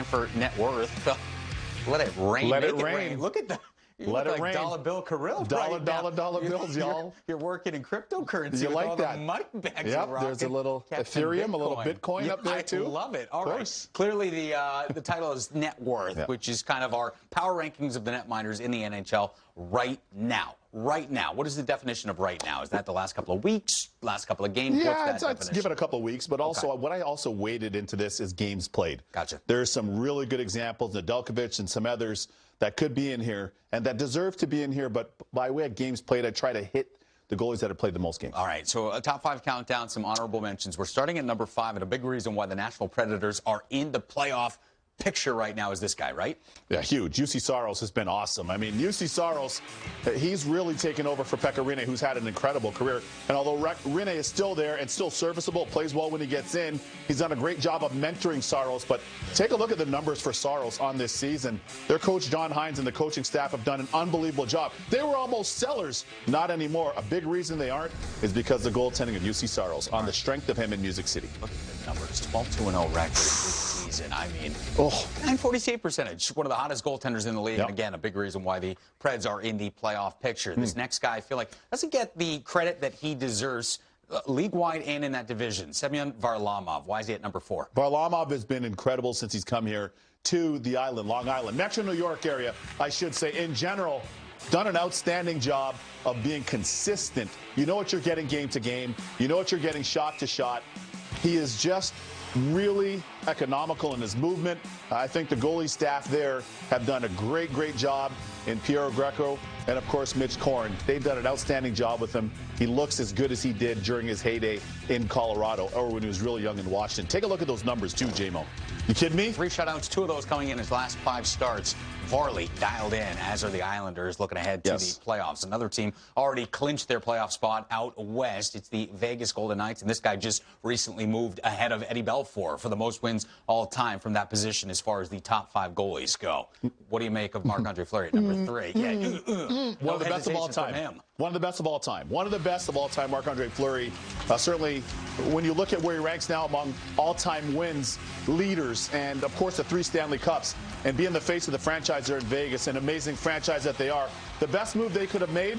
for net worth. Let it rain. Let Make it rain. Look at that. You Let look it like rain. dollar bill Kirill. Dollar right bills, y'all. You're working in cryptocurrency. You with like all that? The money bags Yep, you're there's a little Captain Ethereum, Bitcoin. a little Bitcoin up there, too. I love it. All right. Course. Clearly, the title is Net Worth, Yep. which is kind of our power rankings of the net miners in the NHL right now. Right now. What is the definition of right now? Is that the last couple of weeks, last couple of games? Yeah, What's that I'd give it a couple of weeks, but also what I also weighted into this is games played. Gotcha. There's some really good examples, Nedeljkovic and some others that could be in here and that deserve to be in here, but by way of games played, I try to hit the goalies that have played the most games. All right, so a top 5 countdown, some honorable mentions. We're starting at number 5, and a big reason why the Nashville Predators are in the playoff picture right now is this guy, right? Yeah, huge. UC Saros has been awesome. I mean, UC Saros, he's really taken over for Pekka Rinne, who's had an incredible career. And although Rinne is still there and still serviceable, plays well when he gets in, he's done a great job of mentoring Saros. But take a look at the numbers for Saros on this season. Their coach, John Hines, and the coaching staff have done an unbelievable job. They were almost sellers. Not anymore. A big reason they aren't is because of the goaltending of UC Saros on the strength of him in Music City. Look at the numbers. 12-2-0 record this season. I mean, 948 percentage. One of the hottest goaltenders in the league. Yep. And again, a big reason why the Preds are in the playoff picture. This next guy, I feel like, doesn't get the credit that he deserves league-wide and in that division. Semyon Varlamov. Why is he at number 4? Varlamov has been incredible since he's come here to the island, Long Island, Metro New York area, I should say, in general. Done an outstanding job of being consistent. You know what you're getting game to game. You know what you're getting shot to shot. He is just really economical in his movement. I think the goalie staff there have done a great job in Piero Greco and, of course, Mitch Korn. They've done an outstanding job with him. He looks as good as he did during his heyday in Colorado or when he was really young in Washington. Take a look at those numbers, too, J-Mo. You kidding me? 3 shutouts, 2 of those coming in his last 5 starts. Varley dialed in, as are the Islanders, looking ahead to the playoffs. Another team already clinched their playoff spot out west. It's the Vegas Golden Knights, and this guy just recently moved ahead of Eddie Belfour for the most wins all time from that position as far as the top 5 goalies go. What do you make of Marc-Andre Fleury at number 3? One of the best of all time. One of the best of all time. One of the best of all time, Marc-Andre Fleury. Certainly, when you look at where he ranks now among all-time wins, leaders, and, of course, the 3 Stanley Cups, and being the face of the franchise there in Vegas, an amazing franchise that they are, the best move they could have made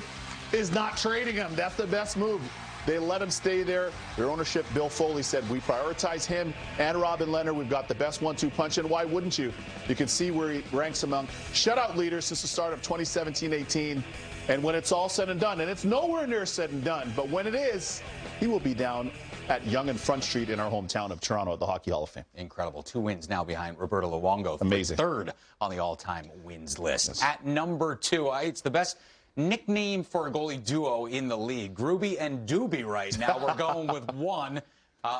is not trading him. That's the best move. They let him stay there. Their ownership, Bill Foley, said, we prioritize him and Robin Leonard. We've got the best 1-2 punch, and why wouldn't you? You can see where he ranks among shutout leaders since the start of 2017-18. And when it's all said and done, and it's nowhere near said and done, but when it is, he will be down at Yonge and Front Street in our hometown of Toronto at the Hockey Hall of Fame. Incredible. 2 wins now behind Roberto Luongo. Amazing. 3rd on the all-time wins list. At number 2, it's the best nickname for a goalie duo in the league. Grooby and Doobie right now. We're going with 1.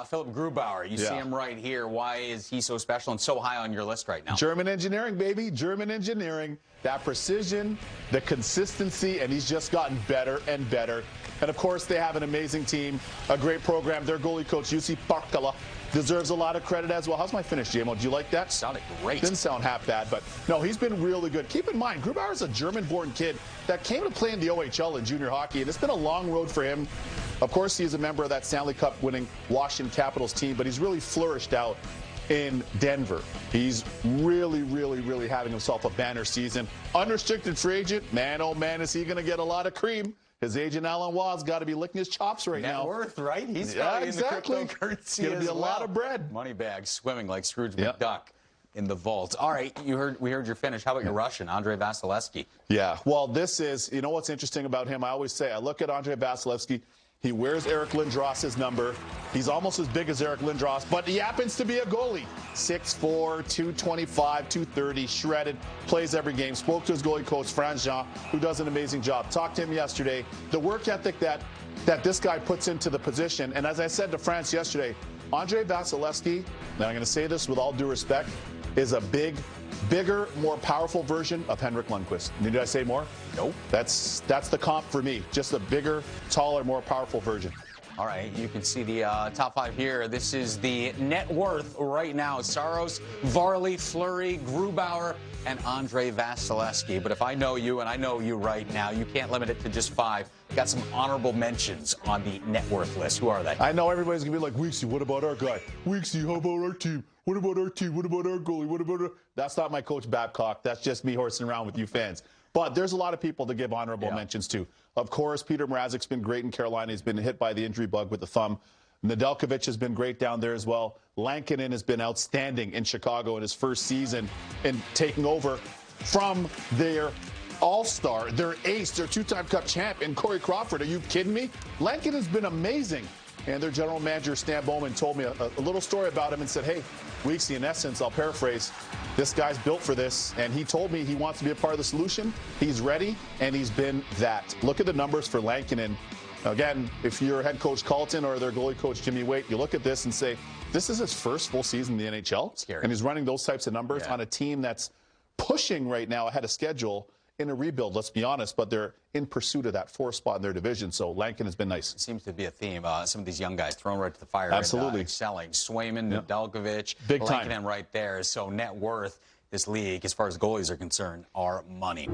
Philip Grubauer, you see him right here. Why is he so special and so high on your list right now? German engineering, baby. German engineering. That precision, the consistency, and he's just gotten better and better. And, of course, they have an amazing team, a great program. Their goalie coach, Jussi Parkkala, deserves a lot of credit as well. How's my finish, JMO? Did you like that? Sounded great. Didn't sound half bad, but no, he's been really good. Keep in mind, Grubauer is a German-born kid that came to play in the OHL in junior hockey, and it's been a long road for him. Of course, he's a member of that Stanley Cup winning Washington Capitals team, but he's really flourished out in Denver. He's really having himself a banner season. Unrestricted free agent, man, oh man, is he going to get a lot of cream. His agent, Alan Waugh's got to be licking his chops right now. Net worth, right? He's exactly. in the cryptocurrency. It's going to be a lot of bread. Money bag swimming like Scrooge McDuck in the vault. All right, we heard your finish. How about your Russian, AndreVasilevskiy? Yeah, well, this is, you know what's interesting about him? I always say, I look at AndreVasilevskiy. He wears Eric Lindros's number. He's almost as big as Eric Lindros, but he happens to be a goalie. 6'4", 225, 230, shredded, plays every game. Spoke to his goalie coach, Franz Jean, who does an amazing job. Talked to him yesterday. The work ethic that this guy puts into the position, and as I said to France yesterday, AndreVasilevskiy, and I'm going to say this with all due respect, is a bigger, more powerful version of Henrik Lundqvist. Did I say more? Nope. That's the comp for me. Just a bigger, taller, more powerful version. All right, you can see the top 5 here. This is the net worth right now. Saros, Varley, Flurry, Grubauer, and AndreVasilevskiy. But if I know you, and I know you right now, you can't limit it to just 5. Got some honorable mentions on the net worth list. Who are they? I know everybody's going to be like, Weeksy, what about our guy? Weeksy, how about our team? what about our team? What about our goalie? What about our... That's not my coach Babcock. That's just me horsing around with you fans. But there's a lot of people to give honorable mentions to. Of course, Peter Mrazek's been great in Carolina. He's been hit by the injury bug with the thumb. Nedeljkovic has been great down there as well. Lankinen has been outstanding in Chicago in his first season and taking over from their all-star, their ace, their two-time Cup champ, and Corey Crawford. Are you kidding me? Lankinen has been amazing. And their general manager, Stan Bowman, told me a little story about him and said, hey, Weeksy, in essence, I'll paraphrase, this guy's built for this. And he told me he wants to be a part of the solution. He's ready, and he's been that. Look at the numbers for Lankinen. Again, if you're head coach Colton or their goalie coach Jimmy Waite, you look at this and say, this is his first full season in the NHL. Scary. And he's running those types of numbers on a team that's pushing right now ahead of schedule in a rebuild, let's be honest, but they're in pursuit of that fourth spot in their division, so Lankinen has been nice. It seems to be a theme. Some of these young guys thrown right to the fire. Absolutely. And, excelling. Swayman, Nedeljkovic, big time. Lankinen right there. So net worth, this league, as far as goalies are concerned, are money.